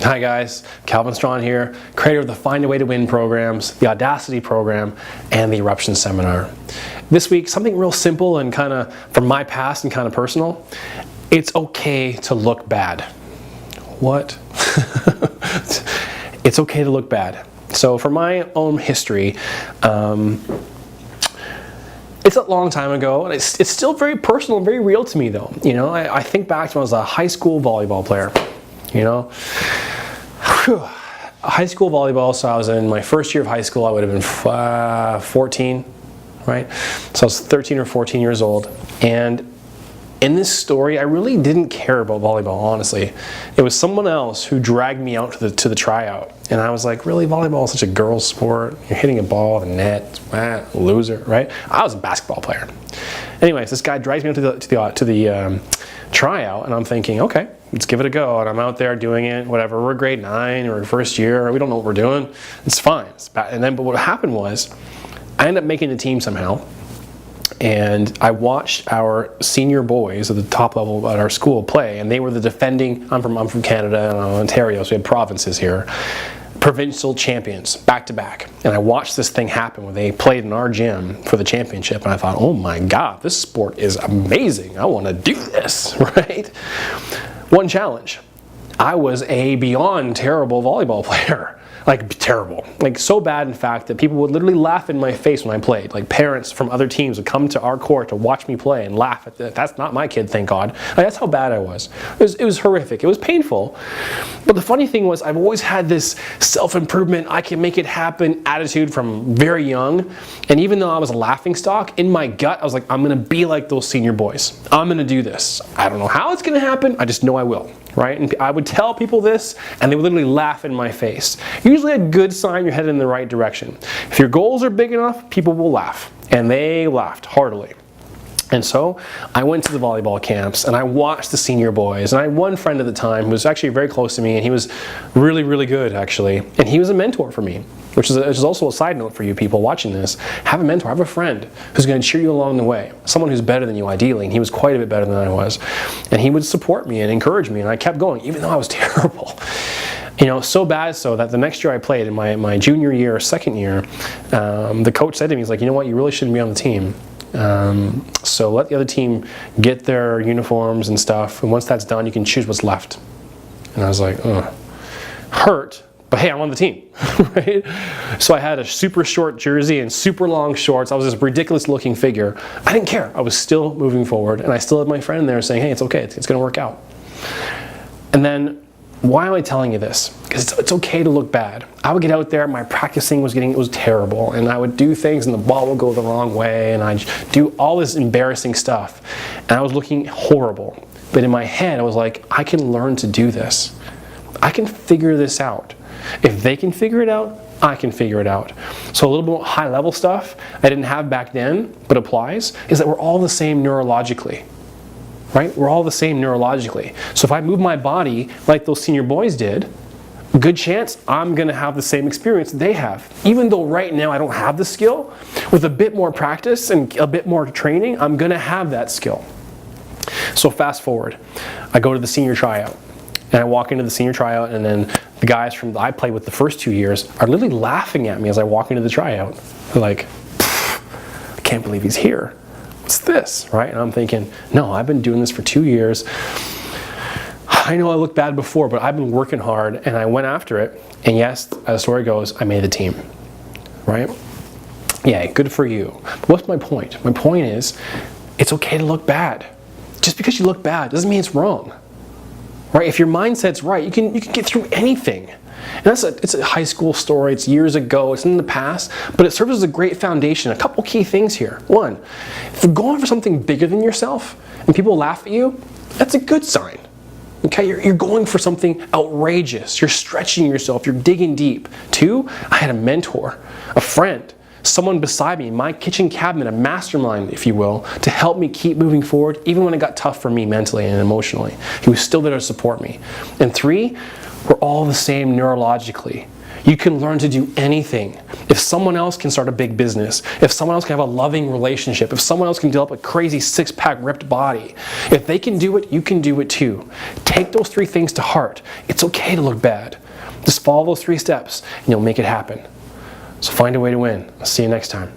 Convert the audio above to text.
Hi guys, Calvin Strawn here, creator of the Find a Way to Win programs, the Audacity program, and the Eruption seminar. This week, something real simple and kind of from my past and kind of personal. It's okay to look bad. What? It's okay to look bad. So for my own history, it's a long time ago, and it's still very personal and very real to me though. You know, I think back to when I was a high school volleyball player. You know, high school volleyball, so I was in my first year of high school. I would have been 14, right? So I was 13 or 14 years old, and in this story, I really didn't care about volleyball, honestly. It was someone else who dragged me out to the tryout, and I was like, really, volleyball is such a girl's sport. You're hitting a ball in the net, loser, right? I was a basketball player. Anyways, this guy drags me out to the tryout, and I'm thinking, okay, let's give it a go. And I'm out there doing it, whatever. We're grade 9 or first year, we don't know what we're doing. It's fine. But what happened was, I ended up making the team somehow. And I watched our senior boys at the top level at our school play, and they were the defending. I'm from Canada and Ontario, so we had provinces here. Provincial champions, back to back. And I watched this thing happen when they played in our gym for the championship, and I thought, oh my God, this sport is amazing. I want to do this, right? One challenge. I was a beyond terrible volleyball player. Like terrible. Like so bad in fact that people would literally laugh in my face when I played. Like parents from other teams would come to our court to watch me play and laugh at that. That's not my kid, thank God. Like, that's how bad I was. It was horrific. It was painful. But the funny thing was, I've always had this self-improvement, I can make it happen attitude from very young. And even though I was a laughingstock, in my gut I was like, I'm gonna be like those senior boys. I'm gonna do this. I don't know how it's gonna happen, I just know I will. Right? And I would tell people this, and they would literally laugh in my face. Usually a good sign you're headed in the right direction. If your goals are big enough, people will laugh. And they laughed heartily. And so I went to the volleyball camps and I watched the senior boys, and I had one friend at the time who was actually very close to me, and he was really, really good actually. And he was a mentor for me, which is also a side note for you people watching this. Have a mentor, have a friend who's going to cheer you along the way. Someone who's better than you ideally, and he was quite a bit better than I was. And he would support me and encourage me, and I kept going even though I was terrible. You know, so bad so that the next year I played, in my junior year or second year, the coach said to me, he's like, you know what, you really shouldn't be on the team. So let the other team get their uniforms and stuff, and once that's done you can choose what's left. And I was like, ugh. Hurt, but hey, I'm on the team, right? So I had a super short jersey and super long shorts. I was this ridiculous looking figure. I didn't care. I was still moving forward, and I still had my friend there saying, hey, it's okay, it's gonna work out. And then, why am I telling you this? Because it's okay to look bad. I would get out there, my practicing was terrible, and I would do things and the ball would go the wrong way, and I'd do all this embarrassing stuff, and I was looking horrible. But in my head I was like, I can learn to do this. I can figure this out. If they can figure it out, I can figure it out. So a little bit high level stuff I didn't have back then, but applies, is that we're all the same neurologically. Right? We're all the same neurologically. So if I move my body like those senior boys did, good chance I'm going to have the same experience they have. Even though right now I don't have the skill, with a bit more practice and a bit more training, I'm going to have that skill. So fast forward, I go to the senior tryout, and I walk into the senior tryout, and then the guys that I played with the first 2 years are literally laughing at me as I walk into the tryout. They're like, I can't believe he's here. What's this, right? And I'm thinking, no, I've been doing this for 2 years. I know I looked bad before, but I've been working hard, and I went after it. And yes, as the story goes, I made the team, right? Yeah, good for you. But what's my point? My point is, it's okay to look bad. Just because you look bad doesn't mean it's wrong, right? If your mindset's right, you can get through anything. And it's a high school story, it's years ago, it's in the past, but it serves as a great foundation. A couple key things here. One, if you're going for something bigger than yourself and people laugh at you, that's a good sign. Okay, you're going for something outrageous, you're stretching yourself, you're digging deep. Two, I had a mentor, a friend, someone beside me in my kitchen cabinet, a mastermind, if you will, to help me keep moving forward, even when it got tough for me mentally and emotionally. He was still there to support me. And three, we're all the same neurologically. You can learn to do anything. If someone else can start a big business, if someone else can have a loving relationship, if someone else can develop a crazy six-pack ripped body, if they can do it, you can do it too. take those 3 things to heart. It's okay to look bad. Just follow those 3 steps and you'll make it happen. So find a way to win. I'll see you next time.